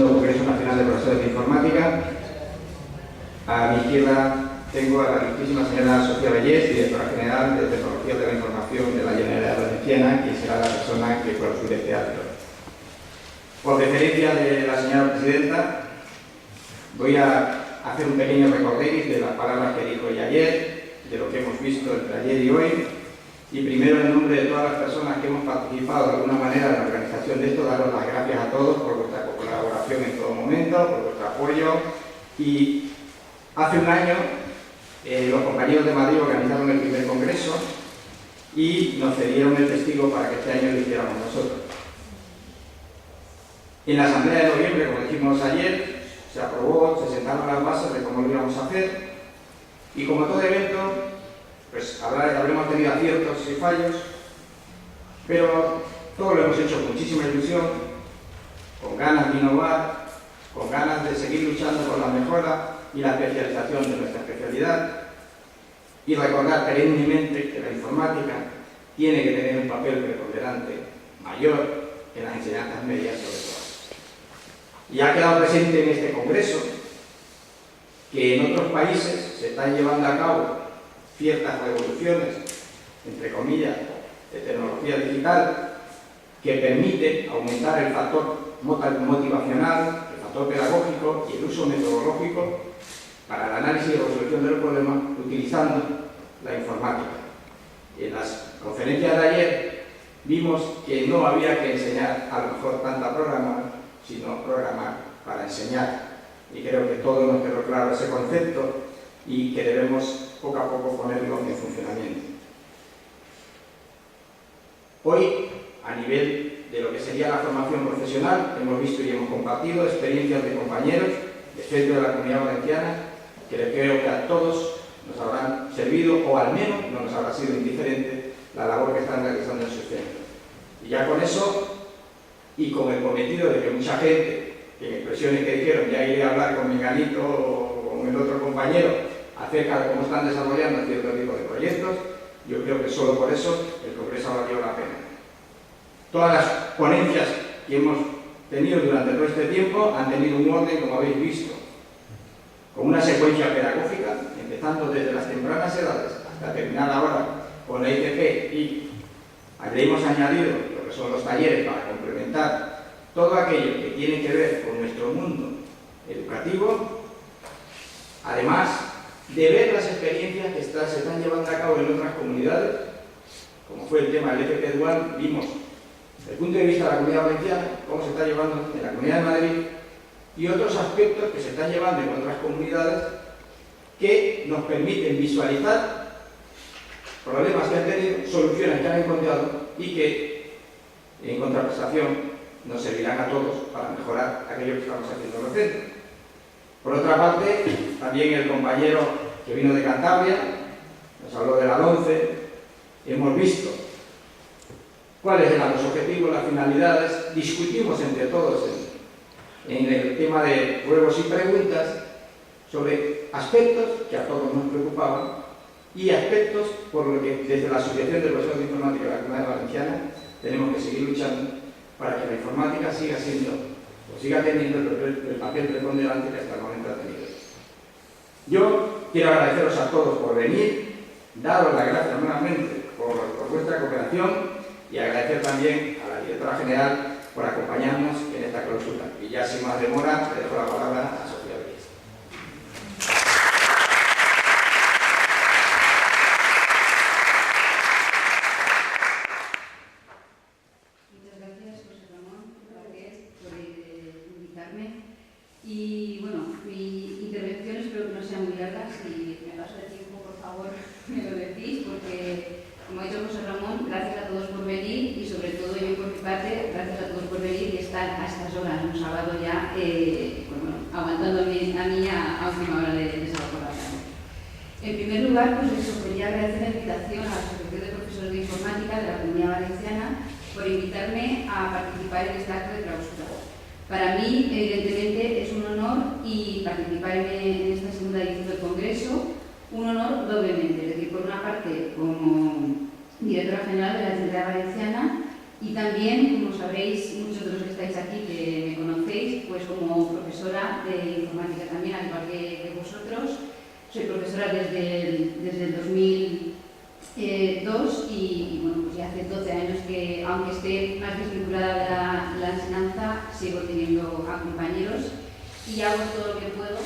II Congreso Nacional de Profesores de Informática. A mi izquierda tengo a la ilustrísima señora Sofía Bellés, directora general de Tecnología de la Información de la Generalitat Valenciana, quien será la persona que clausure este acto. Por deferencia de la señora presidenta, voy a hacer un pequeño recorderis de las palabras que dijo ella ayer, de lo que hemos visto entre ayer y hoy, y primero en nombre de todas las personas que hemos participado de alguna manera en la organización de esto, daros las gracias a todos por vuestra colaboración en todo momento, por vuestro apoyo. Y hace un año los compañeros de Madrid organizaron el primer congreso y nos cedieron el testigo para que este año lo hiciéramos nosotros. En la asamblea de noviembre, como dijimos ayer, se aprobó, se sentaron las bases de cómo lo íbamos a hacer, y como todo evento, pues habremos tenido aciertos y fallos, pero todo lo hemos hecho con muchísima ilusión, con ganas de innovar, con ganas de seguir luchando por la mejora y la especialización de nuestra especialidad, y recordar perennemente que la informática tiene que tener un papel preponderante mayor en las enseñanzas medias sobre todo. Y ha quedado presente en este congreso que en otros países se están llevando a cabo ciertas revoluciones, entre comillas, de tecnología digital que permiten aumentar el factor motivacional, el factor pedagógico y el uso metodológico para el análisis y resolución de los problemas utilizando la informática. En las conferencias de ayer vimos que no había que enseñar a lo mejor tanto a programar, sino programar para enseñar. Y creo que todos nos quedó claro ese concepto y que debemos poco a poco ponerlo en funcionamiento. Hoy, a nivel de lo que sería la formación profesional, hemos visto y hemos compartido experiencias de compañeros de centro de la Comunidad Valenciana que creo que a todos nos habrán servido, o al menos no nos habrá sido indiferente la labor que están realizando en sus centros. Y ya con eso, y con el cometido de que mucha gente, que en expresiones que dijeron, ya iré a hablar con Menganito o con el otro compañero acerca de cómo están desarrollando cierto tipo de proyectos, yo creo que solo por eso el Congreso ha valido la pena. Todas las ponencias que hemos tenido durante todo este tiempo han tenido un orden, como habéis visto, con una secuencia pedagógica, empezando desde las tempranas edades hasta terminar ahora con la ICP, y le hemos añadido lo que son los talleres para complementar todo aquello que tiene que ver con nuestro mundo educativo, además de ver las experiencias que se están llevando a cabo en otras comunidades, como fue el tema del FP Dual. Vimos desde el punto de vista de la Comunidad Valenciana cómo se está llevando en la Comunidad de Madrid y otros aspectos que se están llevando en otras comunidades que nos permiten visualizar problemas que han tenido, soluciones que han encontrado y que en contraprestación nos servirán a todos para mejorar aquello que estamos haciendo en los centros. Por otra parte, también el compañero que vino de Cantabria nos habló de la LOMCE. Hemos visto cuáles eran los objetivos, las finalidades, discutimos entre todos en el tema de juegos y preguntas sobre aspectos que a todos nos preocupaban y aspectos por los que desde la Asociación de Profesores de Informática de la Comunidad Valenciana tenemos que seguir luchando para que la informática siga siendo o siga teniendo el papel preponderante que hasta el momento ha tenido. Yo quiero agradeceros a todos por venir, daros las gracias nuevamente por vuestra cooperación y agradecer también a la directora general por acompañarnos en esta clausura. Y ya sin más demora, le dejo la palabra a Sofía Bellés. Muchas gracias, José Ramón, por invitarme. Y bueno, mi intervención espero que no sea muy larga. Si me paso de tiempo, por favor, me lo decís, porque, como ha dicho José Ramón, gracias a todos por venir y sobre todo yo por mi parte, gracias a todos por venir y estar a estas horas, un sábado ya, aguantando a mí a última hora de sábado por la tarde. En primer lugar, pues eso, quería agradecer la invitación a la Asociación de Profesores de Informática de la Comunidad Valenciana por invitarme a participar en este acto de clausura. Para mí, evidentemente, es un honor y participar en esta segunda edición del Congreso, un honor doblemente, es decir, por una parte como directora general de la Generalitat Valenciana Y también, como sabréis, muchos de los que estáis aquí que me conocéis, pues como profesora de informática también, al igual que vosotros. Soy profesora desde el 2002 y bueno, pues ya hace 12 años que, aunque esté más desvinculada de la enseñanza, sigo teniendo a compañeros y hago todo lo que puedo